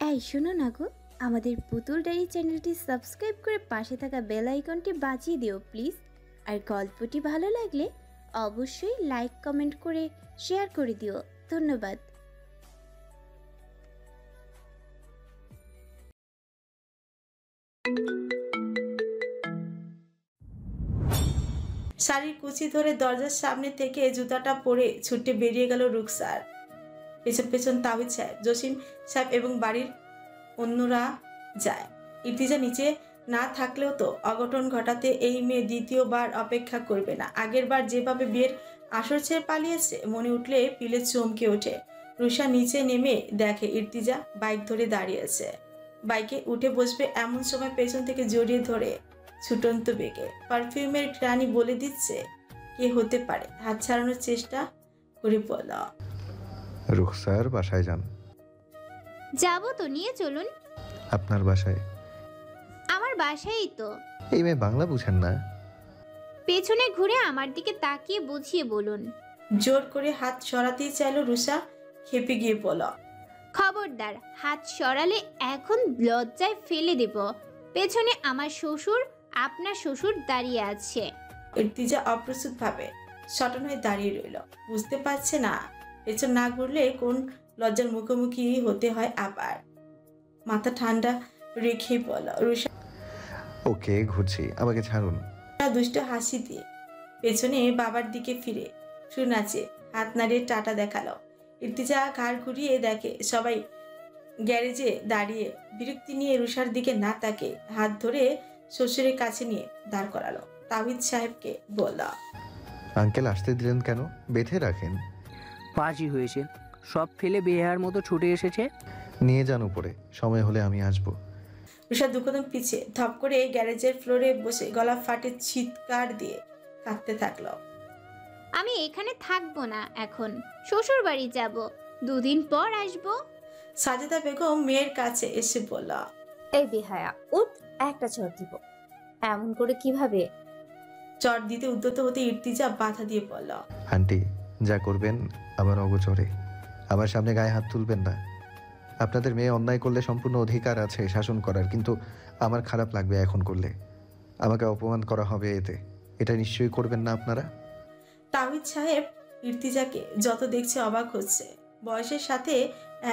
এই শোনো না গো, আমাদের পুতুল ডায়েরি চ্যানেলটি সাবস্ক্রাইব করে পাশে থাকা বেল আইকনটি বাজিয়ে দিও প্লিজ। আর গল্পটি ভালো লাগলে অবশ্যই লাইক কমেন্ট করে শেয়ার করে দিও। ধন্যবাদ। শাড়ির কুচি ধরে দরজার সামনে থেকে জুতাটা পরে ছুটে বেরিয়ে গেল রুকসার। পেছন পেছন তাওহিদ সাহেব, জসিম সাহেব এবং বাড়ির অন্যরা যায়। ইর্তিজা নিচে না থাকলেও তো অঘটন ঘটাতে এই মেয়ে দ্বিতীয়বার অপেক্ষা করবে না। আগের বার যেভাবে বিয়ের আসর ছেড়ে পালিয়েছে, মনে উঠলে পিলে চমকে ওঠে। রুষা নিচে নেমে দেখে ইর্তিজা বাইক ধরে দাঁড়িয়েছে। বাইকে উঠে বসবে এমন সময় পেছন থেকে জড়িয়ে ধরে ছুটন্ত বেগে পারফিউমের ঘ্রাণী বলে দিচ্ছে কে হতে পারে। হাত ছাড়ানোর চেষ্টা করে বলল, রুখসার বাসায় যান। যাবো তো, নিয়ে চলুন। আপনার বাসায়? আমার বাসায়ই তো। এই মেয়ে বাংলা বুঝেন না? পেছনে ঘুরে আমার দিকে তাকিয়ে বুঝিয়ে বলুন। জোর করে হাত সরাতেই চাইল রুষা, খেপে গিয়ে বলল, খবরদার, হাত সরালে এখন লজ্জায় ফেলে দেব। পেছনে আমার শ্বশুর, আপনার শ্বশুর দাঁড়িয়ে আছে। ইর্তিজা অপ্রস্তুত ভাবে সটন হয়ে দাঁড়িয়ে রইল। বুঝতে পারছে না পেছন না ঘুরলে কোন লজ্জার মুখোমুখি হতে হয়। আবার মাথা ঠান্ডা রেখে বলল, রুষা ওকে ঘুরছি, আমাকে ছাড়ুন। দুষ্ট হাসি দিয়ে পেছনে বাবার দিকে ফিরে সুনাচে হাত নাড়িয়ে টাটা দেখালো। ইর্তিজা ঘাড় ঘুরিয়ে দেখে সবাই গ্যারেজে দাঁড়িয়ে। বিরক্তি নিয়ে রুষার দিকে না তাকে হাত ধরে শ্বশুরের কাছে নিয়ে দাঁড় করালো। তাওহিদ সাহেবকে বলল, আঙ্কেল আসতে দিলেন কেন? বেঁধে রাখেন। পাঁচই হয়েছে, সব ফেলে বেহার মতো ছুটে এসেছে। নিয়ে যান উপরে, সময় হলে আমি আসবো। রুষা দুকদম পিছিয়ে ধপ করে গ্যারেজের ফ্লোরে বসে গলা ফাটে চিৎকার দিয়ে কাঁদতে থাকলো। আমি এখানে থাকবো না, এখন শ্বশুর বাড়ি যাব, 2 দিন পর আসবো। সাজেদা বেগম মেয়ের কাছে এসে বলল, এই বেহায়া, উঠ, একটা চর দিব। এমন করে কিভাবে? চট দিতে উদ্যত হতে ইর্তিজা বাধা দিয়ে বলল, আন্টি যা করবেন আবার অগোচরে আমার সামনে গায়ে হাত তুলবেন না। আপনাদের মেয়ে অন্যায় করলে সম্পূর্ণ অধিকার আছে শাসন করার, কিন্তু আমার খারাপ লাগবে এখন করলে। আমাকে অপমান করা হবে এতে, এটা নিশ্চয়ই করবেন না আপনারা। তাওহিদ সাহেব ইর্তিজাকে যত দেখছে অবাক হচ্ছে। বয়সের সাথে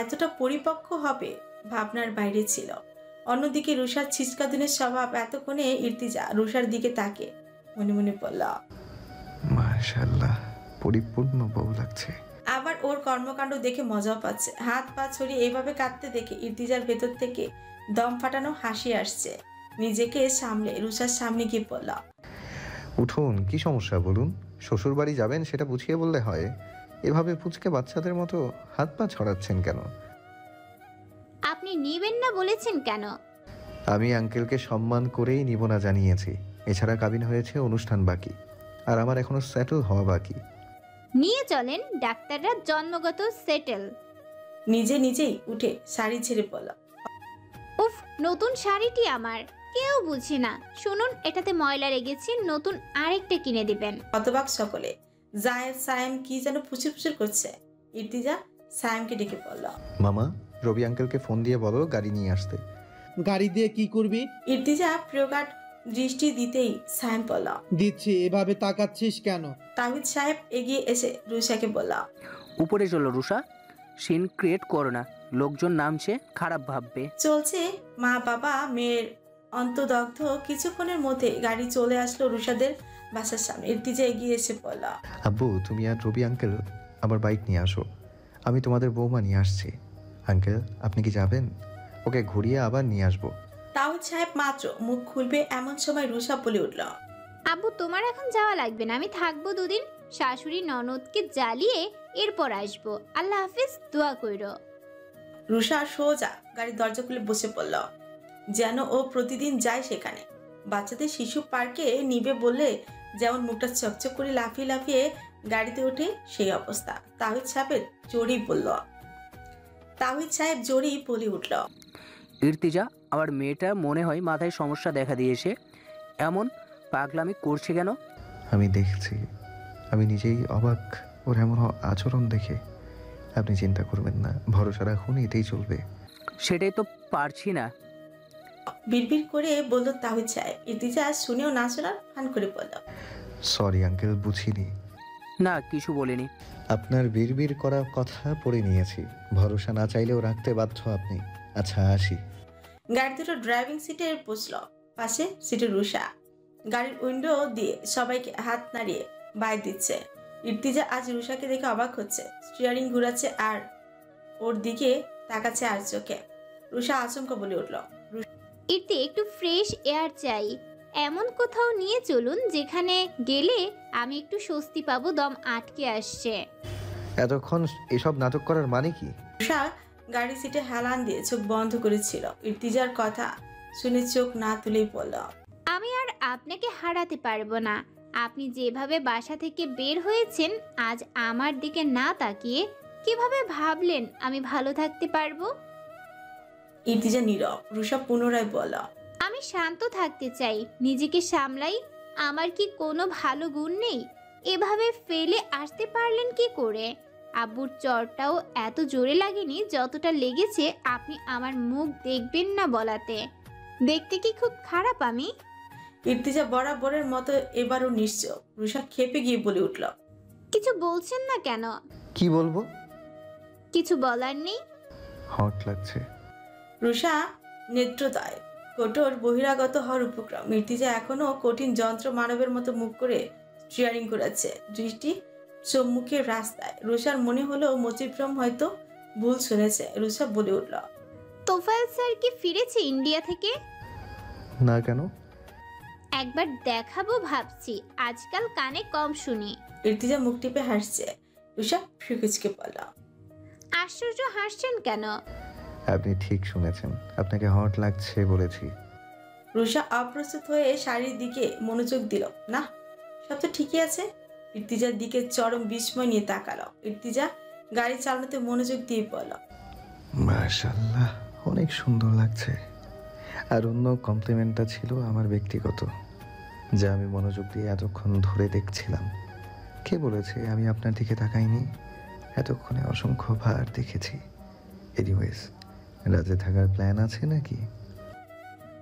এতটা পরিপক্ক হবে ভাবনার বাইরে ছিল। অন্যদিকে রুষার ছিচকাদুনের স্বভাব। এতক্ষণে ইর্তিজা রুষার দিকে তাকে মনে মনে বলল, মাশাআল্লাহ, পরিপূর্ণ বউ লাগছে। আবার ওর কর্মকাণ্ড দেখে মজাও পাচ্ছে। হাত পা ছড়িয়ে এইভাবে কাঁদতে দেখে ইর্তিজার ভেতর থেকে দম ফাটানো হাসি আসছে। নিজেকে সামলে রুষার সামনে গিয়ে বলল, উঠুন, কি সমস্যা বলুন? শ্বশুর বাড়ি যাবেন সেটা বুঝিয়ে বললে হয়। এভাবে পুচকে বাচ্চাদের মতো হাত পা ছড়াচ্ছেন কেন? আপনি নিবেন না বলেছেন কেন? আমি আঙ্কেলকে সম্মান করেই নিব না জানিয়েছি। এছাড়া কাবিন হয়েছে, অনুষ্ঠান বাকি, আর আমার এখনো সেটেল হওয়া বাকি। নিয়ে চলেন, ডাক্তাররা জন্মগত সেটেল। নিজেই উঠে শাড়ি ছেড়ে বলল, উফ, নতুন শাড়িটি আমার কেউ বুঝে না। শুনুন, এটাতে ময়লা লেগেছে, নতুন আরেকটা কিনে দিবেন। হতবাক সকলে। জায়েদ সায়েম কি যেন ফুচুর ফুচুর করছে। ইর্তিজা সায়েমকে ডেকে বলল, মামা, রবি আঙ্কেলকে ফোন দিয়ে বলো গাড়ি নিয়ে আসতে। গাড়ি দিয়ে কি করবি? ইর্তিজা প্রগাঢ় দৃষ্টি দিতেই সায়েম বলল, দিচ্ছি, এভাবে তাকাচ্ছিস কেন? তাওহিদ সাহেব এগিয়ে এসে রুষাকে বলল, উপরে চলো রুষা, সিন ক্রিয়েট করো না, লোকজন নামছে, খারাপ ভাববে। চলছে মা বাবা মেয়ের অন্তদগ্ধ। কিছুক্ষণের মধ্যে গাড়ি চলে আসলো রুষাদের বাসার সামনে। ইর্তিজা এগিয়ে এসে বলল, আব্বু, তুমি আর রবি আঙ্কেল আমার বাইক নিয়ে আসো, আমি তোমাদের বৌমা নিয়ে আসছি। আঙ্কেল আপনি কি যাবেন? ওকে ঘুরিয়ে আবার নিয়ে আসবো। তাওহিদ সাহেব মাত্র মুখ খুলবে এমন সময় রুষা বলে উঠল, আব্বু, তোমার এখন যাওয়া লাগবে না, আমি থাকবো 2 দিন। শাশুড়ি ননদকে জ্বালিয়ে এরপর আসবো। আল্লাহ হাফিজ, দোয়া কইরো। রুষা সোজা গাড়ির দরজা খুলে বসে পড়ল, যেন ও প্রতিদিন যায় সেখানে। বাচ্চাদের শিশু পার্কে নিবে বললে যেমন মুখটা চকচক করে লাফিয়ে লাফিয়ে গাড়িতে ওঠে, সেই অবস্থা। তাওহিদ সাহেব জোরেই বলে উঠল, ইর্তিজা, আমার মেয়েটা মনে হয় মাথায় সমস্যা দেখা দিয়েছে, এমন পাগলামি করছে কেন? আমি দেখছি, আমি নিজেই অবাক ওর এমন আচরণ দেখে। আপনি চিন্তা করবেন না, ভরসা রাখুন, এটাই চলবে। সেটাই তো পারছি না। বিড়বিড় করে বলল তাহিদ সাহেব। ইর্তিজা শুনেও না শোনার ভান করে বলল, সরি আঙ্কেল, বুঝিনি। না, কিছু বলিনি। আপনার বিড়বিড় করা কথা পড়ে নিয়েছি। ভরসা না চাইলেও রাখতে বাধ্য আপনি। আচ্ছা আসি। গাড়ি দুটো ড্রাইভিং সিটে বসলো। পাশে সিটে রুষা গাড়ির উইন্ডো দিয়ে সবাইকে হাত নাড়িয়ে বাই দিচ্ছে। ইর্তিজা আজ রুষাকে দেখে অবাক হচ্ছে। স্টিয়ারিং ঘুরাচ্ছে আর ওর দিকে তাকাচ্ছে আর চোখে। রুষা আচমকা বলে উঠল, ইর্তি একটু ফ্রেশ এয়ার চাই। এমন কোথাও নিয়ে চলুন যেখানে গেলে আমি একটু স্বস্তি পাবো, দম আটকে আসছে। এতক্ষণ এসব নাটক করার মানে কি? রুষা গাড়ি সিটে হেলান দিয়ে চোখ বন্ধ করেছিল। ইর্তিজার কথা শুনে চোখ না তুলেই বলল, আমি আর আপনাকে হারাতে পারবো না। আপনি যেভাবে বাসা থেকে বের হয়েছেন, আজ আমার দিকে না তাকিয়ে কিভাবে ভাবলেন আমি ভালো থাকতে পারবো? ইর্তিজা নীরব। রুষা পুনরায় বলল, আমি শান্ত থাকতে চাই, নিজেকে সামলাই। আমার কি কোনো ভালো গুণ নেই? এভাবে ফেলে আসতে পারলেন কি করে? আব্বুর চরটাও এত জোরে লাগেনি যতটা লেগেছে আপনি আমার মুখ দেখবেন না বলাতে। দেখতে কি খুব খারাপ আমি? ইর্তিজা বরাবরের মতো এবারও নিশ্চয়। রুষা খেপে গিয়ে বলে উঠল, কিছু বলছেন না কেন? কি বলবো? কিছু বলার নেই? হট লাগছে। রুষা নেত্রদয় কঠোর বহিরাগত হওয়ার উপক্রম। ইর্তিজা এখনো কঠিন যন্ত্র মানবের মতো মুখ করে স্টিয়ারিং করাচ্ছে, দৃষ্টি সম্মুখের রাস্তায়। রুষার মনে হলো মতিভ্রম, হয়তো ভুল শুনেছে। রুষা বলে উঠল, তোফায়েল স্যার কি ফিরেছে ইন্ডিয়া থেকে? না, কেন? একবার দেখাবো ভাবছি, আজকাল কানে কম শুনি। ইর্তিজা মুখ টিপে হাসছে। রুষা ফ্রিকুচকে বলল, আশ্চর্য, হাসছেন কেন? আপনি ঠিক শুনেছেন, আপনাকে হট লাগছে বলেছি। রুষা অপ্রস্তুত হয়ে শাড়ির দিকে মনোযোগ দিল। না, সব তো ঠিকই আছে। ইর্তিজার দিকে চরম বিস্ময় নিয়ে তাকালো। ইর্তিজা গাড়ি চালানোতে মনোযোগ দিয়ে বলল, মাশাআল্লাহ, অনেক সুন্দর লাগছে। আর অন্য কমপ্লিমেন্টটা ছিল আমার ব্যক্তিগত, যা আমি মনোযোগ দিয়ে এতক্ষণ ধরে দেখছিলাম। কে বলেছে আমি আপনার দিকে তাকাইনি? এতক্ষণে অসংখ্য ভার দেখেছি। এনিওয়েজ, রাতে থাকার প্ল্যান আছে নাকি?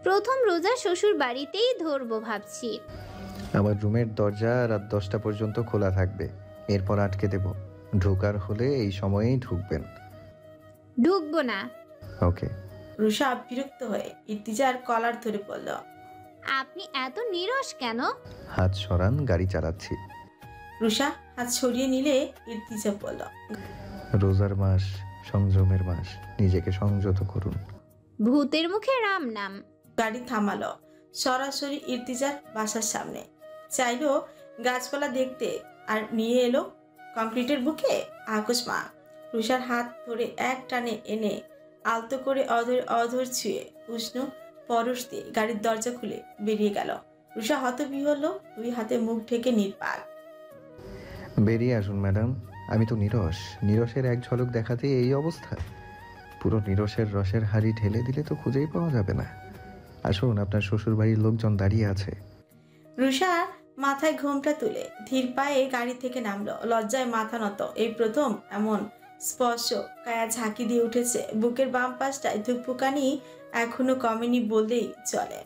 প্রথম রোজা শ্বশুর বাড়িতেই ধরবো ভাবছি। আমার রুমের দরজা রাত 10টা পর্যন্ত খোলা থাকবে, এরপর আটকে দেব। ঢোকার হলে এই সময়েই ঢুকবেন। ঢুকবো না। ওকে। রুষা বিরক্ত হয়ে ইর্তিজার কলার ধরে বলল, আপনি এত নিরস কেন? হাত সরান, গাড়ি চালাচ্ছি। রুষা হাত সরিয়ে নিলে ইর্তিজা বলল, রোজার মাস, সংযমের মাস, নিজেকে সংযত করুন। ভূতের মুখে রাম নাম। গাড়ি থামালো সরাসরি ইর্তিজার বাসার সামনে। চাইলো গাছপালা দেখতে, আর নিয়ে এলো কংক্রিটের বুকে আকস্মা। রুষার হাত ধরে এক টানে এনে আলতো করে অধর ছুঁয়ে উষ্ণ পরশ দিয়ে গাড়ির দরজা খুলে বেরিয়ে গেল। রুষা হতবিহ্বল, দুই হাতে মুখ ঢেকে নির্বাক। বেরিয়ে আসুন ম্যাডাম, আমি তো নিরস। নিরসের এক ঝলক দেখাতে এই অবস্থা। পুরো নিরসের রসের হাড়ি ঢেলে দিলে তো খুঁজেই পাওয়া যাবে না। আসুন, আপনার শ্বশুর বাড়ির লোকজন দাঁড়িয়ে আছে। রুষা মাথায় ঘোমটা তুলে ধীর পায়ে গাড়ি থেকে নামলো। লজ্জায় মাথা নত। এই প্রথম এমন স্পর্শ কায়া ঝাঁকি দিয়ে উঠেছে। বুকের বাম পাশটায় ধুকপুকানি এখনো কমেনি বললেই চলে।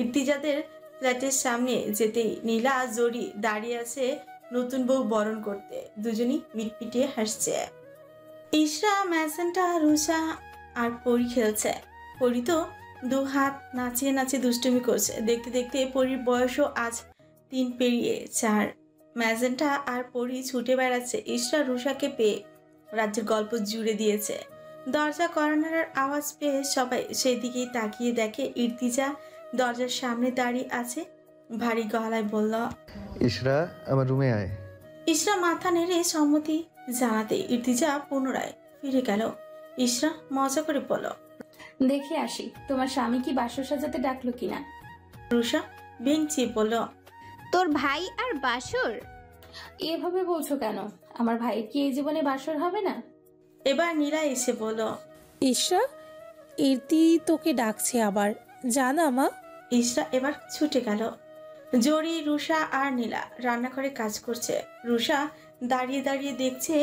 ইর্তিজাদের ফ্ল্যাটের সামনে যেতেই নীলা জড়ি দাঁড়িয়ে আছে নতুন বউ বরণ করতে। দুজনই মিটপিটিয়ে হাসছে। ইশরা, ম্যাসেন্টা, রুষা আর পরি খেলছে। পরি তো দু হাত নাচিয়ে নাচিয়ে দুষ্টুমি করছে। দেখতে দেখতে পরির বয়সও আজ 3 পেরিয়ে 4। ম্যাজেন্টা আর পরি ছুটে বেড়াচ্ছে। ইশরা রুষাকে পেয়ে রাজ্যের গল্প জুড়ে দিয়েছে। দরজা কর্নারের আওয়াজ পেয়ে সবাই সেই দিকেই তাকিয়ে দেখে ইর্তিজা দরজার সামনে দাঁড়িয়ে আছে। ভারী গলায় বলল, ইশরা, আমার রুমে আয়। ইশরা মাথা নেড়ে সম্মতি জানাতে ইর্তিজা পুনরায় ফিরে গেল। ইশরা মজা করে বলল, দেখে আসি তোমার স্বামী কি বাসর সাজাতে ডাকলো কিনা। রুষা ভেঙচিয়ে বলল, তোর ভাই আর বাসর? এভাবে বলছো কেন? আমার ভাইয়ের কি এই জীবনে বাসর হবে না? এবার নীলা এসে বলল, ঈশা, ইর্তি তোকে ডাকছে আবার, জানা মা। ইশরা এবার ছুটে গেল। জরি, রুষা আর নীলা রান্নাঘরে কাজ করছে। রুষা দাঁড়িয়ে দাঁড়িয়ে দেখছে।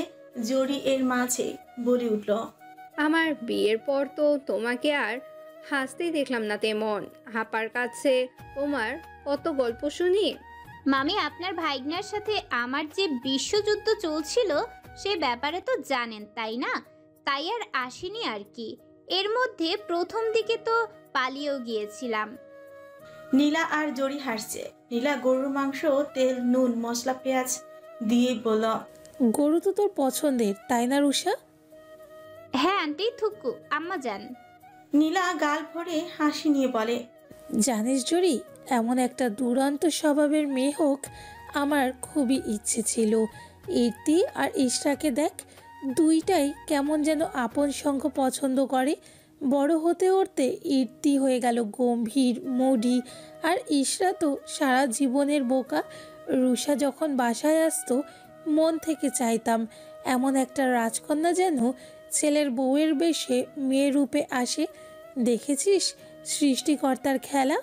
জরি এর মাঝে বলে উঠল, আমার বিয়ের পর তো তোমাকে আর হাসতেই দেখলাম না তেমন। হাপার কাছে তোমার কত গল্প শুনি। মামি, আপনার ভাইগনার সাথে আমার যে বিশ্বযুদ্ধ চলছিল সে ব্যাপারে তো জানেন তাই না? তাই আর আসিনি আর কি। এর মধ্যে প্রথম দিকে তো পালিয়েও গিয়েছিলাম। নীলা আর জরি হাসছে। নীলা গরুর মাংস, তেল, নুন, মশলা, পেঁয়াজ দিয়ে বলল, গরু তো তোর পছন্দের, তাই না রুষা? হ্যাঁ আন্টি, থুকু আম্মা যান। নীলা গাল ভরে হাসি নিয়ে বলে, জানিস জরি, এমন একটা দুরন্ত স্বভাবের মেয়ে হোক আমার খুবই ইচ্ছে ছিল। ইর্তি আর ইশরাকে দেখ, দুইটাই কেমন যেন আপন সঙ্গ পছন্দ করে। বড় হতে হতে ইর্তি হয়ে গেল গম্ভীর মুডি, আর ইশরা তো সারা জীবনের বোকা। রুষা যখন বাসায় আসতো মন থেকে চাইতাম এমন একটা রাজকন্যা যেন ছেলের বউয়ের বেশে মেয়ে রূপে আসে। দেখেছিস সৃষ্টিকর্তার খেলা?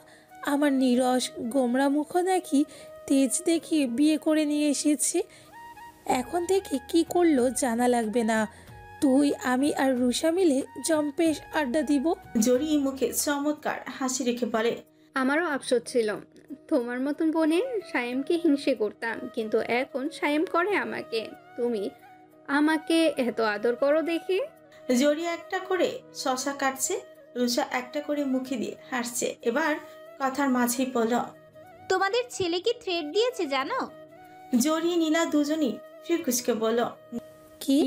আমার নিরস গোমরা মুখ নাকি তেজ দেখিয়ে বিয়ে করে নিয়ে এসেছে। এখন থেকে কি করলো জানা লাগবে না, তুই আমি আর রুষা মিলে জম্পেশ আড্ডা দিব। জরি মুখে চমৎকার হাসি রেখে বলে, আমারও আফসোস ছিল, তোমার মতন বোনের সায়েমকে হিংসে করতাম, কিন্তু এখন সায়েম করে আমাকে। তুমি আমাকে এত আদর করো দেখে। জরি একটা করে শশা কাটছে, রুষা একটা করে মুখে দিয়ে হাসছে। এবার কথার মাঝেই বলল, তোমাদের ছেলে কি থ্রেড দিয়েছে জানো? জরি নীলা দুজনই ফিরকুচকে বলল, কি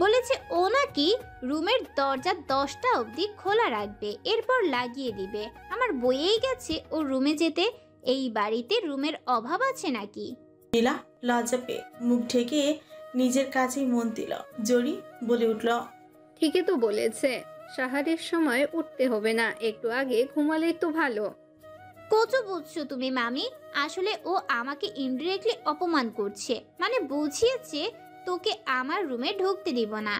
বলেছে ও নাকি রুমের দরজা 10টা অবধি খোলা রাখবে, এরপর লাগিয়ে দিবে। আমার বইয়েই গেছে ও রুমে যেতে। এই বাড়িতে রুমের অভাব আছে নাকি? নীলা লজ্জা পেয়ে মুখ ঢেকে নিজের কাছেই মন দিল। জরি বলে উঠল, ঠিকই তো বলেছে, সাহারের সময় উঠতে হবে না, একটু আগে ঘুমালেই তো ভালো। কত বুঝছো তুমি মামি? আসলে ও আমাকে ইনডিরেক্টলি অপমান করছে, মানে বুঝিয়েছে তোকে আমার রুমে ঢুকতে দিব না।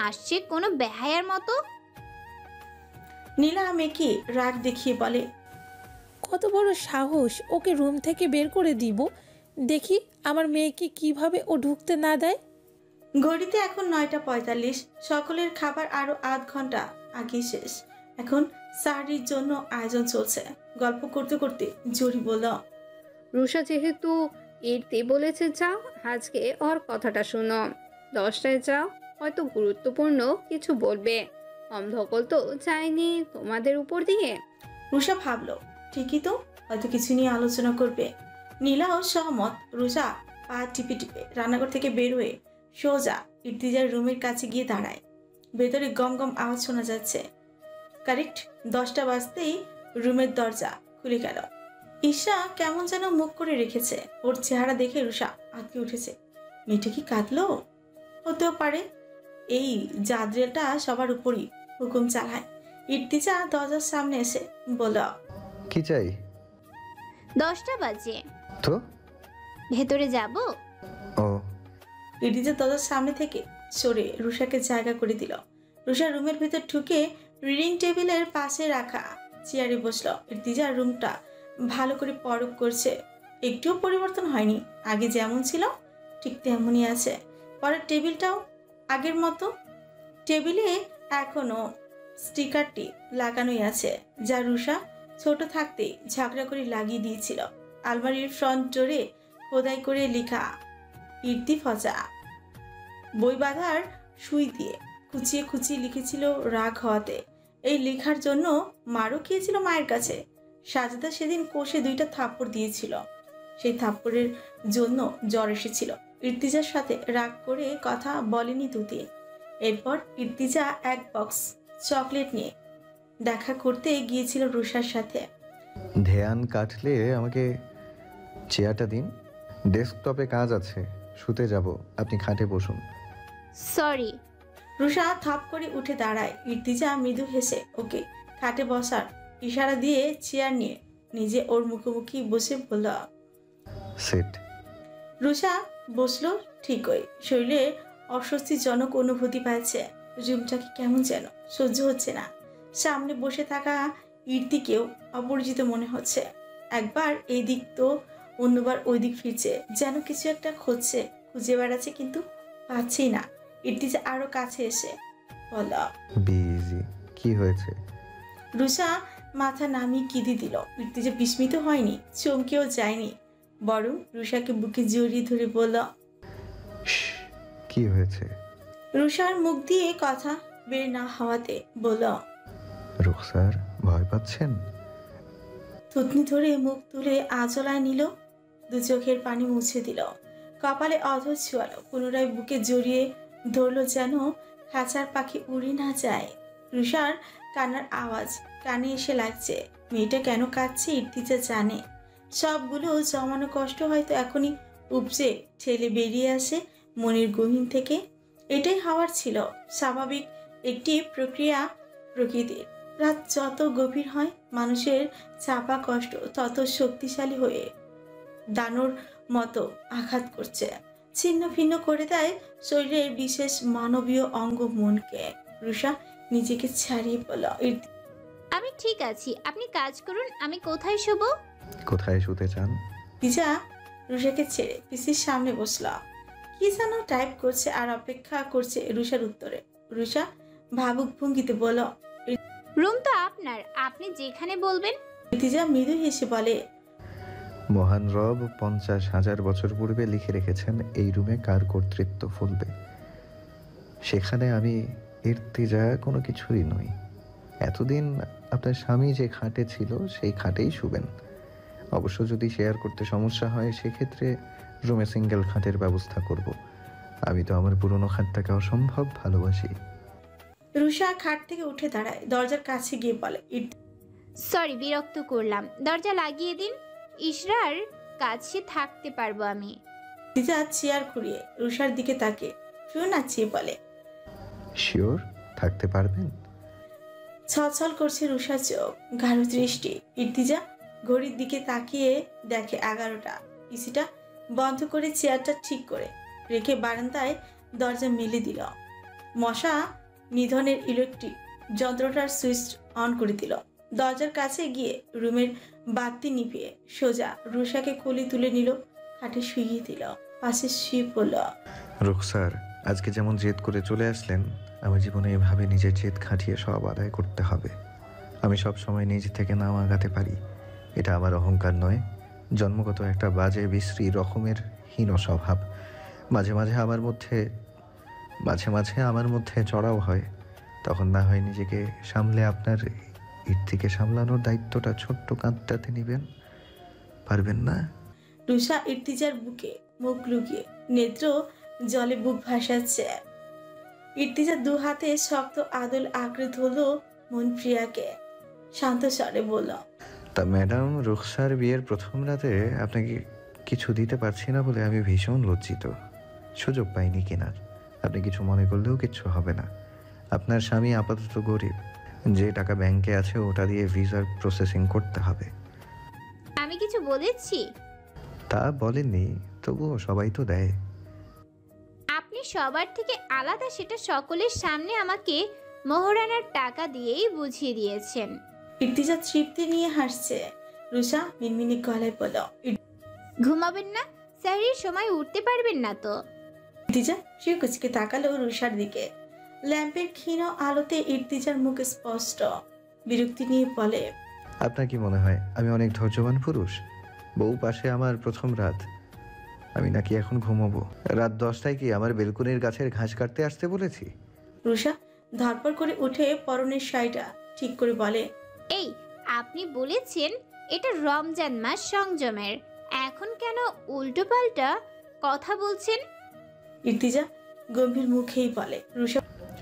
আসছে কোনো বেহায়ার মতো। নীলা মেকি রাগ দেখিয়ে বলে, কত বড় সাহস, ওকে রুম থেকে বের করে দিব। দেখি আমার মেয়েকে কিভাবে ও ঢুকতে না দেয়। ঘড়িতে এখন 9টা 45। সকলের খাবার আরো আধ ঘন্টা আগে শেষ। এখন সাহারির জন্য আয়োজন চলছে। গল্প করতে করতে জরি বলল, রুষা যেহেতু ইর্তি বলেছে যাও, আজকে ওর কথাটা শোনো। 10টায় যাও, হয়তো গুরুত্বপূর্ণ কিছু বলবে। ধকল তো যায়নি তোমাদের উপর দিয়ে। রুষা ভাবলো, ঠিকই তো, হয়তো কিছু নিয়ে আলোচনা করবে। নীলাও সহমত। রুষা পা টিপে টিপে রান্নাঘর থেকে বের হয়ে সোজা ইর্তিজার রুমের কাছে গিয়ে দাঁড়ায়। ভেতরে গম গম আওয়াজ শোনা যাচ্ছে। কারেক্ট 10টা বাজতেই রুমের দরজা খুলে গেল। ঈশা কেমন যেন মুখ করে রেখেছে। ওর চেহারা দেখে রুষা আঁতকে উঠেছে। মেয়েটা কি কাঁদলো? হতেও পারে, এই জাদ্রেলটা সবার উপরই হুকুম চালায়। ইর্তিজা দরজার সামনে এসে বলল, কি চাই? 10টা বাজে, তো ভেতরে যাব। ও ইর্তিজা দরজার সামনে থেকে সরে রুষাকে জায়গা করে দিল। রুষা রুমের ভেতর ঢুকে রিডিং টেবিলের পাশে রাখা চেয়ারে বসলো। ইর্তিজা রুমটা ভালো করে পরখ করছে। একটুও পরিবর্তন হয়নি, আগে যেমন ছিল ঠিক তেমনই আছে। পরের টেবিলটাও আগের মতো। টেবিলে এখনো স্টিকারটি লাগানোই আছে, যা রুষা ছোট থাকতেই ঝগড়া করে লাগিয়ে দিয়েছিল। আলমারির ফ্রন্ট ডোরে খোদাই করে লেখা ইর্তি ফজা। বই বাঁধার সুই দিয়ে খুঁচিয়ে খুঁচিয়ে লিখেছিল রাগ হওয়াতে। এই লেখার জন্য মারও খেয়েছিল মায়ের কাছে। সাজেদা সেদিন কষে 2টা থাপ্পড় দিয়েছিল। সেই থাপ্পড়ের জন্য জ্বর এসেছিল। ইর্তিজার সাথে রাগ করে কথা বলেনি দুদিন। এরপর ইর্তিজা এক বক্স চকলেট নিয়ে দেখা করতে গিয়েছিল রুষার সাথে। ধ্যান কাটলে আমাকে চেয়ারটা দিন, ডেস্কটপে কাজ আছে, শুতে যাব, আপনি খাটে বসুন। সরি। রুষা থাপ করে উঠে দাঁড়ায়। ইর্তিজা মৃদু হেসে ওকে খাটে বসার ইশারা দিয়ে চেয়ার নিয়ে নিজে ওর মুখোমুখি বসে বলল, সেট। রুষা বসলো ঠিকই। শরীরে অস্বস্তিজনক অনুভূতি পাচ্ছে। রুমটাকে কেমন যেন সহ্য হচ্ছে না। সামনে বসে থাকা ইর্তিকেও অপরিচিত মনে হচ্ছে। একবার এই দিক তো অন্যবার ওই দিক ফিরছে, যেন কিছু একটা খুঁজে বেড়াচ্ছে, কিন্তু পাচ্ছেই না। ইর্তিজা আরো কাছে এসে বলল। বিজি। কি হয়েছে? রুষা মাথা নামিয়ে কিদি দিল। ইর্তিজা বিস্মিত হয়নি, চমকেও যায়নি, বরং রুষাকে বুকে জড়িয়ে ধরে বলল। শ্, কি হয়েছে? রুষার মুখ দিয়ে কথা বের না হওয়াতে বলল। রুখসার, ভয় পাচ্ছেন? থুতনি ধরে মুখ তুলে আঁচলায় নিল, দু চোখের পানি মুছে দিল, কপালে অধর ছোঁয়ালো, পুনরায় বুকে জড়িয়ে ধরলো যেন খাঁচার পাখি উড়ে না যায়। রুষার কান্নার আওয়াজ কানে এসে লাগছে। মেয়েটা কেন কাঁদছে ইর্তিজা জানে। সবগুলো জমানো কষ্ট হয়তো এখনই উপচে ঠেলে বেরিয়ে আসে মনের গহীন থেকে। এটাই হওয়ার ছিল, স্বাভাবিক একটি প্রক্রিয়া প্রকৃতির। রাত যত গভীর হয় মানুষের চাপা কষ্ট তত শক্তিশালী হয়ে দানর মতো আঘাত করছে, ছিন্ন ভিন্ন করে দেয় শরীরের বিশেষ মানবীয় অঙ্গ মনকে। রুষা নিজেকে ছাড়িয়ে বলল। আমি ঠিক আছি, আপনি কাজ করুন, আমি কোথায় শোবো? কোথায় শুতে চান? ইর্তিজা রুষাকে ছেড়ে পিসির সামনে বসলা। কি যেন টাইপ করছে আর অপেক্ষা করছে রুষার উত্তরে। রুষা ভাবুক ভঙ্গিতে বলল। রুম তো আপনার, আপনি যেখানে বলবেন। ইর্তিজা মৃদু হেসে বলে। মহান রব 50,000 বছর পূর্বে লিখে রেখেছেন এই রুমে কার কর্তৃত্ব ফলবে। সেখানে আমি ইর্তিজা কোনো কিছুই নই। এতদিন আপনার স্বামী যে খাটে ছিল সেই খাটেই শুবেন। অবশ্য যদি শেয়ার করতে সমস্যা হয় সেক্ষেত্রে রুমে সিঙ্গেল খাটের ব্যবস্থা করব। আমি তো আমার পুরনো খাটটাকে অসম্ভব ভালোবাসি। রুষা খাট থেকে উঠে দাঁড়ায়, দরজার কাছে গিয়ে বলে। সরি, বিরক্ত করলাম, দরজা লাগিয়ে দিন। ইশরার কাছে থাকতে পারবো আমি। ইর্তিজা চেয়ার ঘুরিয়ে রুষার দিকে তাকে ফিউ নাচিয়ে বলে। শিওর থাকতে পারবেন? ছলছল করছে রুষার চোখ, গাঢ় দৃষ্টি। ইর্তিজা ঘড়ির দিকে তাকিয়ে দেখে 11টা। পিসিটা বন্ধ করে চেয়ারটা ঠিক করে রেখে বারান্দায় দরজা মেলে দিল। মশা নিধনের ইলেকট্রিক যন্ত্রটার সুইচ অন করে দিল। দরজার কাছে গিয়ে রুমের বাতি নিভিয়ে সোজা রুষাকে কোলে তুলে নিল, খাটে শুইয়ে দিল, পাশে শুয়ে পড়ল। রুখসার, আজকে যেমন জেদ করে চলে আসলেন, আমার জীবনে এভাবে নিজের জেদ খাটিয়ে সব আদায় করতে হবে। আমি সব সময় নিজে থেকে নাও আগাতে পারি, এটা আমার অহংকার নয়, জন্মগত একটা বাজে বিশ্রী রকমের হীন স্বভাব। মাঝে মাঝে আমার মধ্যে চড়াও হয়, তখন না হয় নিজেকে সামলে আপনার ইর্তিকে সামলানোর দায়িত্বটা ছোট্ট কাঁধটাতে নেবেন, পারবেন না? রুষা ইর্তিজার বুকে মুখ লুকিয়ে নেত্র জলে বুক ভাসাচ্ছে। ইর্তিজা দু হাতে শক্ত আদল আঁকড়ে ধরল মন প্রিয়াকে, শান্ত স্বরে বলল। তা ম্যাডাম, রুখসার বিয়ের প্রথম রাতে আপনাকে কিছু দিতে পারছি না বলে আমি ভীষণ লজ্জিত। সুযোগ পাইনি কেনার। আপনি কিছু মনে করলেও কিচ্ছু হবে না। আপনার স্বামী আপাতত গরিব, যে টাকা ব্যাংকে আছে ওটা দিয়ে ভিসার প্রসেসিং করতে হবে। আমি কিছু বলেছি? তা বলেননি, তবুও সবাই তো দেয়। আপনি সবার থেকে আলাদা সেটা সকলের সামনে আমাকে মোহরানার টাকা দিয়েই বুঝিয়ে দিয়েছেন। ইর্তিজা তৃপ্তি নিয়ে হাসছে। রুষা মিনমিনি গলায় বলল। ঘুমাবেন না? স্যারের সময় উঠতে পারবেন না তো? ইর্তিজা শিউ কুচকে তাকালো রুষার দিকে। ল্যাম্পের ক্ষীণ আলোতে ইর্তিজার মুখ স্পষ্ট, বিরক্তি নিয়ে বলে। আপনার কি মনে হয় আমি অনেক ধৈর্যবান পুরুষ? বউ পাশে আমার প্রথম রাত, আমি নাকি এখন ঘুমাবো? রাত 10টায় কি আমার বেলকুনির গাছের ঘাস কাটতে আসতে বলেছি? রুষা ধরপড় করে উঠে পরনের শাড়িটা ঠিক করে বলে। এই, আপনি বলেছেন এটা রমজান মাস সংযমের, এখন কেন উল্টোপাল্টা কথা বলছেন? ইর্তিজা গম্ভীর মুখেই বলে। রুষা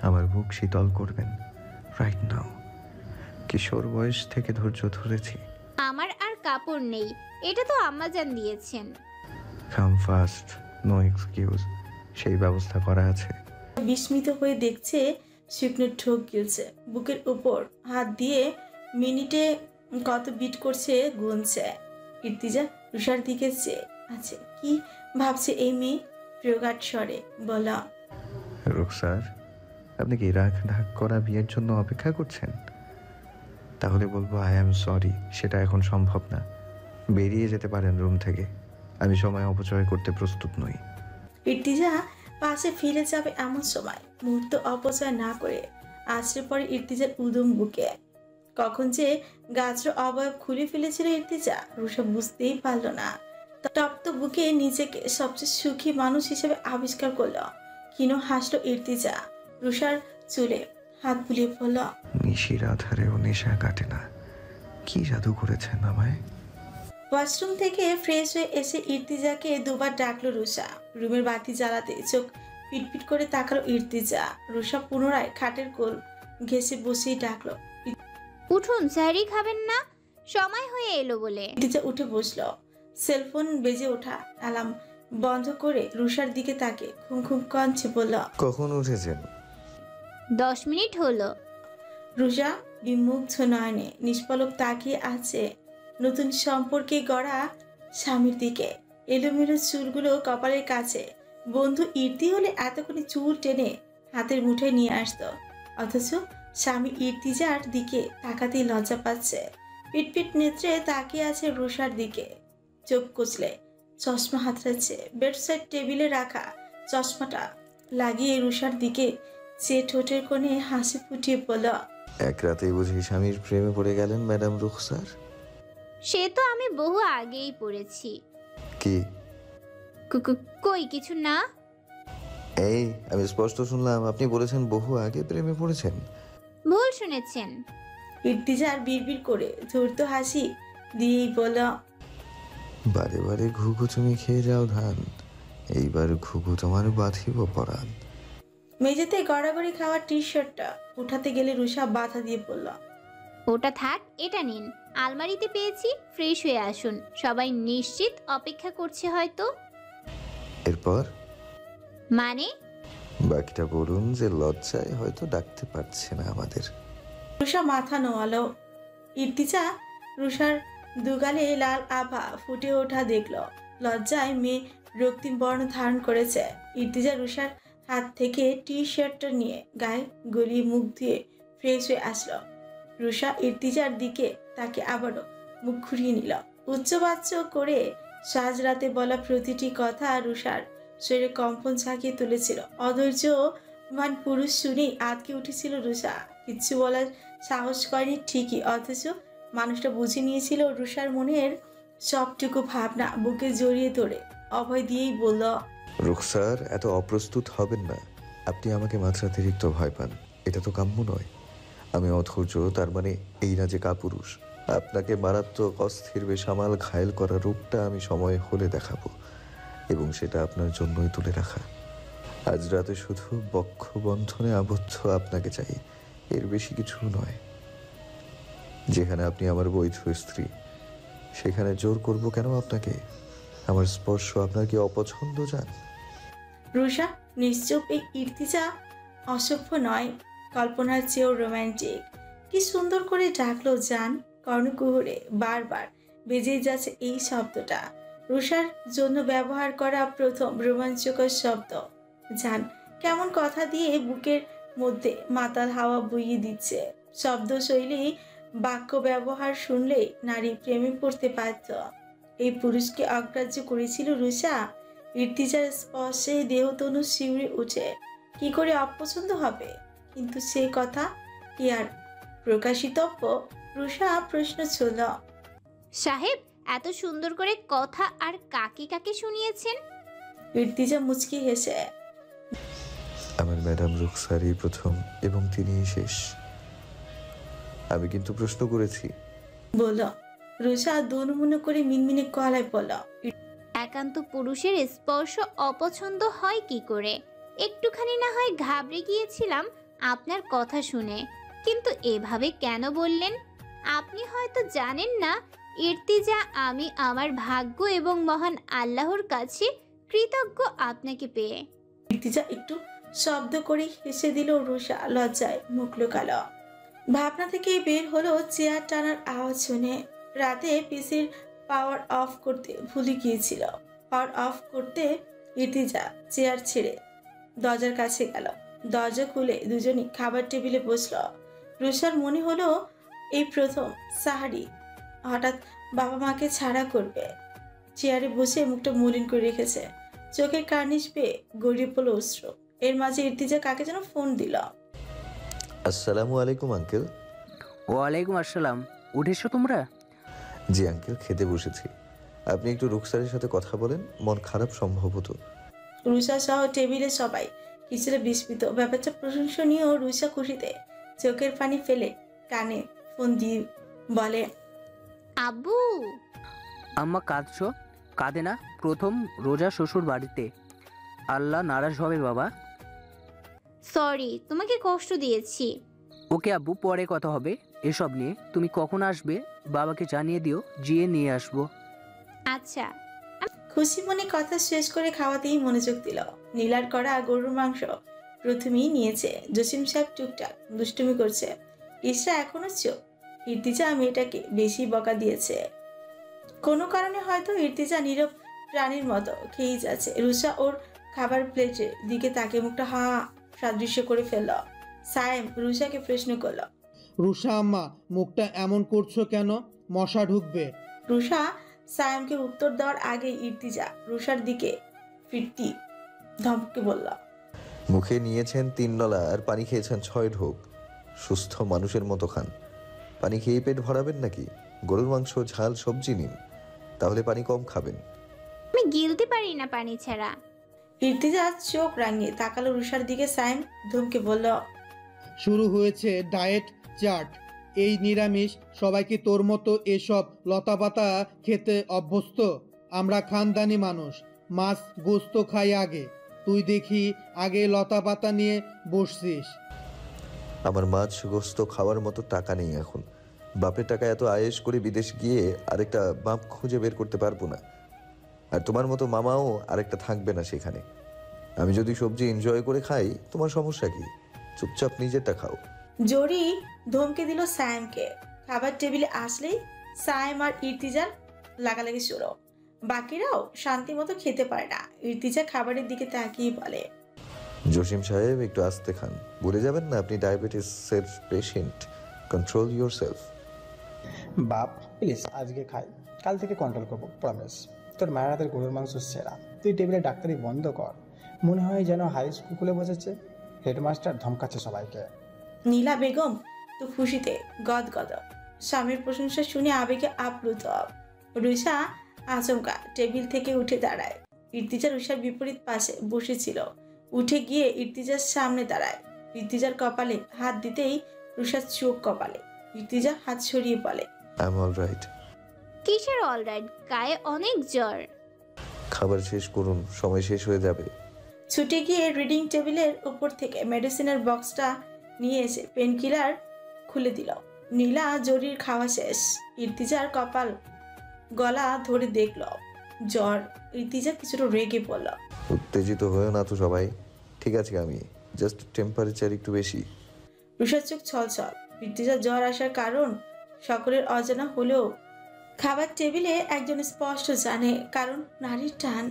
আমার বুক শীতল করবেন রাইট নাও। কিশোর বয়স থেকে ধৈর্য ধরেছি। আমার আর কাপড় নেই, এটা তো আম্মাজান দিয়েছেন। কাম ফাস্ট, নো এক্সকিউজ, সেই ব্যবস্থা করা আছে। বিস্মিত হয়ে দেখছে শুকনো ঠোক গিলছে, বুকের উপর হাত দিয়ে মিনিটে কত বিট করছে গুনছে। ইর্তিজা রুষার দিকে চেয়ে আছে, কি ভাবছে এই মেয়ে? প্রগাঢ় স্বরে বলা। রুখসার, আপনি কি রাগ ঢাক করা বিয়ের জন্য অপেক্ষা করছেন? তাহলে বলবো আই অ্যাম সরি, সেটা এখন সম্ভব না। বেরিয়ে যেতে পারেন রুম থেকে, আমি সময় অপচয় করতে প্রস্তুত নই। ইর্তিজা পাশে ফিরে যাবে এমন সময় মুহূর্ত অপচয় না করে আছড়ে পড়ে ইর্তিজার উদম বুকে। কখন যে গাছর অবয়ব খুলে ফেলেছিল ইর্তিজা, রুষা বুঝতেই পারল না। তপ্ত বুকে নিজেকে সবচেয়ে সুখী মানুষ হিসেবে আবিষ্কার করলো। ক্ষীণ হাসলো ইর্তিজা, রুষার চুলে হাত বুলিয়ে পড়ল। নিশির আধারেও নেশা কাটে না, কি জাদু করেছেন আমায়। ওয়াশরুম থেকে ফ্রেশ হয়ে এসে ইর্তিজাকে দুবার ডাকলো রুষা। রুমের বাতি জ্বালাতে চোখ পিটপিট করে তাকালো ইর্তিজা। রুষা পুনরায় খাটের কোল ঘেঁষে বসেই ডাকলো, উঠুন, স্যারই খাবেন না? সময় হয়ে এলো বলে। ইর্তিজা উঠে বসলো। সেলফোন বেজে ওঠা অ্যালার্ম বন্ধ করে রুষার দিকে তাকে ঘুম ঘুম কঞ্চে বলল, কখন উঠেছেন? 10 মিনিট হলো। রুষা বিমুগ্ধ নয়নে নিষ্পলক তাকিয়ে আছে নতুন সম্পর্কে গড়া স্বামীর দিকে। এলোমেলো চুলগুলো কপালের কাছে। বন্ধু ইর্তি হলে এতক্ষণে চুল টেনে হাতের মুঠোয় নিয়ে আসতো, অথচ স্বামী ইর্তিজার দিকে তাকাতেই লজ্জা পাচ্ছে। পিটপিট নেত্রে তাকিয়ে আছে রুষার দিকে। চোখ কচলে চশমা হাতড়াচ্ছে। বেডসাইড টেবিলে রাখা চশমাটা লাগিয়ে রুষার দিকে সে ঠোঁটের কোণে হাসি ফুটিয়ে বলল, এক রাতেই বুঝি স্বামীর প্রেমে পড়ে গেলেন ম্যাডাম রুখসার? সে তো আমি বহু আগেই পড়েছি। কি? কই কিছু না। এই, আমি স্পষ্ট শুনলাম আপনি বলেছেন বহু আগে প্রেমে পড়েছেন। ভুল শুনেছেন। ইর্তিজার বিড়বিড় করে ধূর্ত হাসি দিয়েই বলল, বারে বারে ঘুঘু তুমি খেয়ে যাও ধান, এইবার ঘুঘু তোমার বাঁধিব পরাণ। মেঝেতে গড়াগড়ি খাওয়া টি শার্টটা উঠাতে গেলে রুষা বাধা দিয়ে বলল, ওটা থাক, এটা নিন। আলমারিতে পেয়েছি, ফ্রেশ হয়ে আসুন। সবাই নিশ্চিত অপেক্ষা করছে হয়তো। এরপর মানে? বাকিটা বলুন, যে লজ্জায় হয়তো ডাকতে পারছে না আমাদের। রুষা মাথা নোয়ালো। ইর্তিজা রুষার দুগালে লাল আভা ফুটে ওঠা দেখল। লজ্জায় মেয়ে রক্তিম বর্ণ ধারণ করেছে। ইর্তিজা রুষার হাত থেকে টি শার্টটা নিয়ে গায়ে গলিয়ে মুখ ধুয়ে ফ্রেশ হয়ে আসলো। রুষা ইর্তিজার দিকে তাকে আবারও মুখ ঘুরিয়ে নিল। উচ্চবাচ্য করে সাজ রাতে বলা প্রতিটি কথা রুষার শরীরে কম্পন ঝাঁকিয়ে তুলেছিল। অধৈর্যমান পুরুষ শুনেই আটকে উঠেছিল রুষা। কিচ্ছু বলার সাহস করেনি ঠিকই, অথচ মানুষটা বুঝে নিয়েছিল রুষার মনের সবটুকু ভাবনা। বুকে জড়িয়ে ধরে অভয় দিয়েই বলল, রুখসার, এত অপ্রস্তুত হবেন না। আপনি আমাকে মাত্রাতিরিক্ত ভয় পান, এটা তো কাম্য নয়। আমি অধৈর্য, তার মানে এই না যে কাপুরুষ। আপনাকে মারাত্মক অস্থির বেসামাল ঘায়েল করা রূপটা আমি সময় হলে দেখাবো, এবং সেটা আপনার জন্যই তুলে রাখা। আজ রাতে শুধু বক্ষ বন্ধনে আবদ্ধ আপনাকে চাই, এর বেশি কিছু নয়। যেখানে আপনি আমার বৈধ স্ত্রী, সেখানে জোর করব কেন আপনাকে? আমার স্পর্শ আপনার কি অপছন্দ জান? রুষা নিশ্চুপ। এই ইর্তিজা অসভ্য নয়, কল্পনার চেয়েও রোম্যান্টিক। কি সুন্দর করে ডাকলো জান। কর্ণকুহরে বারবার বেজেই যাচ্ছে এই শব্দটা। রুষার জন্য ব্যবহার করা প্রথম রোমাঞ্চকর শব্দ জান। কেমন কথা দিয়ে বুকের মধ্যে মাতাল হাওয়া বইয়ে দিচ্ছে। শব্দশৈলী বাক্য ব্যবহার শুনলেই নারী প্রেমে পড়তে পারত। এই পুরুষকে অগ্রাহ্য করেছিল রুষা। ইর্তিজার স্পর্শে দেহতনু শিউরে উঠে। কি করে অপছন্দ হবে? কিন্তু সেই কথা কি আর প্রকাশিতব্য? রুষা প্রশ্ন ছুঁল, সাহেব, এত সুন্দর করে কথা আর কাকে কাকে শুনিয়েছেন? ইর্তিজা মুচকি হেসে, আমার ম্যাডাম রুখসারই প্রথম এবং তিনিই শেষ। আমি কিন্তু প্রশ্ন করেছি। বলল। রুষা দুনমুনো করে মিনমিনে গলায় বলল, একান্ত পুরুষের স্পর্শ অপছন্দ হয় কি করে? একটুখানি না হয় ঘাবড়ে গিয়েছিলাম আপনার কথা শুনে, কিন্তু এভাবে কেন বললেন? আপনি হয়তো জানেন না ইর্তিজা, আমি আমার ভাগ্য এবং মহান আল্লাহর কাছে কৃতজ্ঞ আপনাকে পেয়ে। ইর্তিজা একটু শব্দ করে হেসে দিল। রুষা লজ্জায় মুখ লুকালো। ভাবনা থেকে বের হলো চেয়ার টানার আওয়াজ শুনে। রাতে পিসির পাওয়ার অফ করতে ভুলে গিয়েছিল। পাওয়ার অফ করতে ইর্তিজা চেয়ার ছেড়ে দরজার কাছে গেল। দরজা খুলে দুজনই খাবার টেবিলে বসল। রুষার মনে হলো এই প্রথম সাহারি হঠাৎ বাবা মাকে ছাড়া করবে। চেয়ারে বসে মুখটা মলিন করে রেখেছে। চোখের কার্নিশ পেয়ে গড়িয়ে পড়ল অশ্রু। এর মাঝে ইর্তিজা কাকে যেন ফোন দিল। আসসালামু আলাইকুম আঙ্কেল। ওয়ালাইকুম আসসালাম। উঠেছো তোমরা? জি আঙ্কেল, খেতে বসেছি। আপনি একটু রুকসারের সাথে কথা বলেন, মন খারাপ সম্ভবত। রুষা সহ টেবিলে সবাই কিছুটা বিস্মিত। ব্যাপারটা প্রশংসনীয়। রুষা খুশিতে চোখের পানি ফেলে কানে ফোন দিয়ে বলে, আব্বু। আম্মা কাঁদছো? কাঁদে না, প্রথম রোজা শ্বশুর বাড়িতে। আল্লাহ নারাজ হবে বাবা। সরি, তোমাকে কষ্ট দিয়েছি। ওকে আব্বু, পরে কথা হবে এসব নিয়ে। তুমি কখন আসবে বাবাকে জানিয়ে দিও, জিয়ে নিয়ে আসবো। আচ্ছা। খুশি মনে কথা শেষ করে খাওয়াতেই মনোযোগ দিল। নীলার করা গরুর মাংস প্রথমেই নিয়েছে। জসিম সাহেব টুকটাক দুষ্টুমি করছে। ইসরা এখনো চোখ। ইর্তিজা মেয়েটাকে বেশি বকা দিয়েছে। কোনো কারণে হয়তো ইর্তিজা নীরব প্রাণীর মতো খেয়েই যাচ্ছে। রুষা ওর খাবার প্লেটের দিকে তাকে মুখটা হা সাদৃশ্য করে ফেলল। সায়েম রুষাকে প্রশ্ন করল, রুষা আম্মা, মুখটা এমন করছো কেন? মশা ঢুকবে। রুষা সায়েমকে উত্তর দেওয়ার আগে ইর্তিজা রুষার দিকে ফিরতি ধমকে বলল, মুখে নিয়েছেন 3 নলা আর পানি খেয়েছেন 6 ঢোক। সুস্থ মানুষের মতো খান। পানি খেয়ে পেট ভরাবেন নাকি? গরুর মাংস, ঝাল, সবজি নিন, তাহলে পানি কম খাবেন। আমি গিলতে পারি না পানি ছাড়া। ইর্তিজা চোখ রাঙিয়ে তাকালো রুষার দিকে। সায়েম ধমকে বলল, শুরু হয়েছে ডায়েট চার্ট। এই নিরামিষ সবাই কি তোর মতো এসব লতাপাতা খেতে অভ্যস্ত? আমরা খানদানি মানুষ, মাছ গোস্ত খাই আগে। তুই দেখি আগে লতাপাতা নিয়ে বসছিস। আমার মাছ গোস্ত খাওয়ার মতো টাকা নেই এখন। বাপের টাকা এত আয়েশ করে বিদেশ গিয়ে আরেকটা বাপ খুঁজে বের করতে পারবো না। আর তোমার মতো মামাও আরেকটা থাকবে না সেখানে। আমি যদি সবজি এনজয় করে খাই, তোমার সমস্যা কি? চুপচাপ নিজেরটা খাও। জরি ধমকে দিল সায়েমকে। খাবার টেবিলে আসলেই সায়েম আর ইর্তিজার লাগালাগি শুরু। বাকিরাও শান্তি মতো খেতে পারে না। ইর্তিজা খাবারের দিকে তাকিয়ে বলে, জসিম সাহেব, একটু আস্তে খান। ভুলে যাবেন না আপনি ডায়াবেটিসের পেশেন্ট। Control your self. বাপ প্লিজ, আজকে খাই, কাল থেকে কন্ট্রোল করবো, প্রমিস। তোর মায়ের হাতের গরুর মাংস সেরা। তুই টেবিলে ডাক্তারি বন্ধ কর। মনে হয় যেন হাই স্কুল খুলে বসেছে। হেডমাস্টার ধমকাচ্ছে সবাইকে। নীলা বেগম তো খুশিতে গদগদ। স্বামীর প্রশংসা শুনে আবেগে আপ্লুত। রুষা আচমকা টেবিল থেকে উঠে দাঁড়ায়। ইর্তিজা রুষার বিপরীত পাশে বসেছিল। উঠে গিয়ে ইর্তিজার সামনে দাঁড়ায়। ইর্তিজার কপালে হাত দিতেই রুষার চোখ কপালে। ইর্তিজা হাত সরিয়ে বলে, আই এম অল রাইট। কিসের অলরাইট? গায়ে অনেক জ্বর। খাবার শেষ করুন, সময় শেষ হয়ে যাবে। ছুটে গিয়ে রিডিং টেবিলের উপর থেকে মেডিসিনের বক্সটা নিয়ে এসে পেনকিলার খুলে দিল। নীলা জরির খাওয়া শেষ। ইর্তিজার কপাল গলা ধরে দেখল জ্বর। ইর্তিজা কিছুটা রেগে বলল, উত্তেজিত হয়েও না তো সবাই। ঠিক আছে, আমি জাস্ট টেম্পারেচার একটু বেশি। রুষার চোখ ছলছল। ইর্তিজার জ্বর আসার কারণ সকলের অজানা হলেও খাবার টেবিলে একজন স্পষ্ট জানে, কারণ নারীর টান।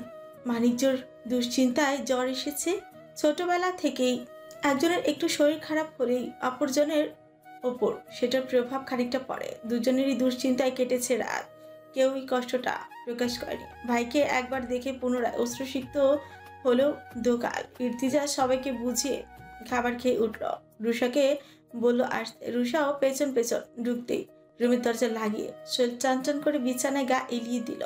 মানিকজোর দুশ্চিন্তায় জ্বর এসেছে। ছোটবেলা থেকেই একজনের একটু শরীর খারাপ হলেই অপরজনের ওপর সেটার প্রভাব খানিকটা পড়ে। দুজনেরই দুশ্চিন্তায় কেটেছে রাত। কেউই কষ্টটা প্রকাশ করেনি। ভাইকে একবার দেখে পুনরায় অশ্রুসিক্ত হলেও দোকাল। ইর্তিজা সবাইকে বুঝিয়ে খাবার খেয়ে উঠল। রুষাকে বলল আসতে। রুষাও পেছন পেছন ঢুকতেই রুমের দরজা লাগিয়ে শরীর টানটান করে বিছানায় গা এলিয়ে দিল।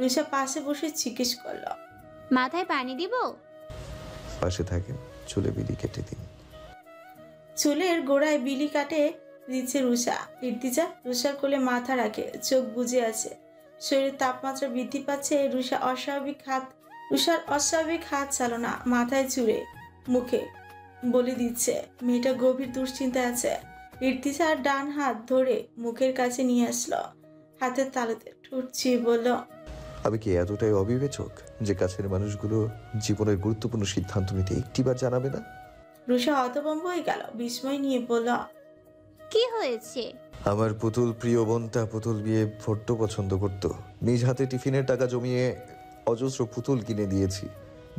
রুষা পাশে বসে জিজ্ঞেস করল, মাথায় পানি দিব? পাশে থাকেন, চুলে বিলি কেটে দিন। চুলের গোড়ায় বিলি কাটে দিচ্ছে রুষা। ইর্তিজা রুষার কোলে মাথা রাখে, চোখ বুজে আছে। শরীরের তাপমাত্রা বৃদ্ধি পাচ্ছে। রুষার অস্বাভাবিক হাত চালনা মাথায় চুড়ে মুখে বলে দিচ্ছে মেয়েটা গভীর দুশ্চিন্তায় আছে। ইর্তিজার ডান হাত ধরে মুখের কাছে নিয়ে আসলো। হাতের তালুতে ঠোঁট ছুঁয়ে বলল, আমি কি এতটাই অবিবেচক যে কাছের মানুষগুলো জীবনের গুরুত্বপূর্ণ সিদ্ধান্ত নিতে একটিবার জানাবে না? রুষা হতভম্ব হয়ে গেল। বিস্ময় নিয়ে বলল, কি হয়েছে? আমার পুতুল প্রিয় বোনটা পুতুল বিয়ে বড্ড পছন্দ করত। নিজ হাতে টিফিনের টাকা জমিয়ে অজস্র পুতুল কিনে দিয়েছি।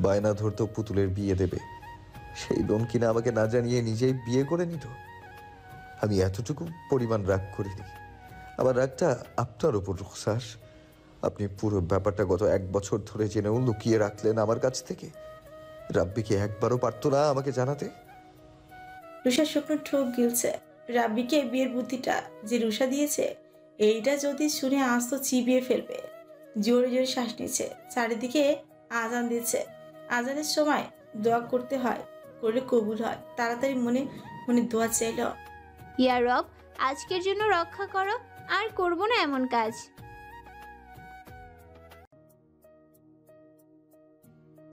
বায়না ধরতো পুতুলের বিয়ে দেবে। সেই বোন কিনা আমাকে না জানিয়ে নিজেই বিয়ে করে নিত। আমি এতটুকু পরিমাণ রাগ করিনি। আমার রাগটা আপনার উপর রুখসার। আপনি পুরো ব্যাপারটা গত 1 বছর ধরে জেনেও লুকিয়ে রাখলেন আমার কাছ থেকে। রাব্বি কি একবারও পারতো না আমাকে জানাতে? রুষা শুকনো ঠোক গিলছে। রাব্বিকে বিয়ের বুদ্ধিটা যে রুষা দিয়েছে এইটা যদি শুনে আজ তো চিবিয়ে ফেলবে। জোরে জোরে শ্বাস নিচ্ছে, চারিদিকে আজান দিচ্ছে। আজানের সময় দোয়া করতে হয়, করলে কবুল হয়। তাড়াতাড়ি মনে মনে দোয়া চাইল, ইয়া রব, আজকের জন্য রক্ষা করো, আর করব না এমন কাজ।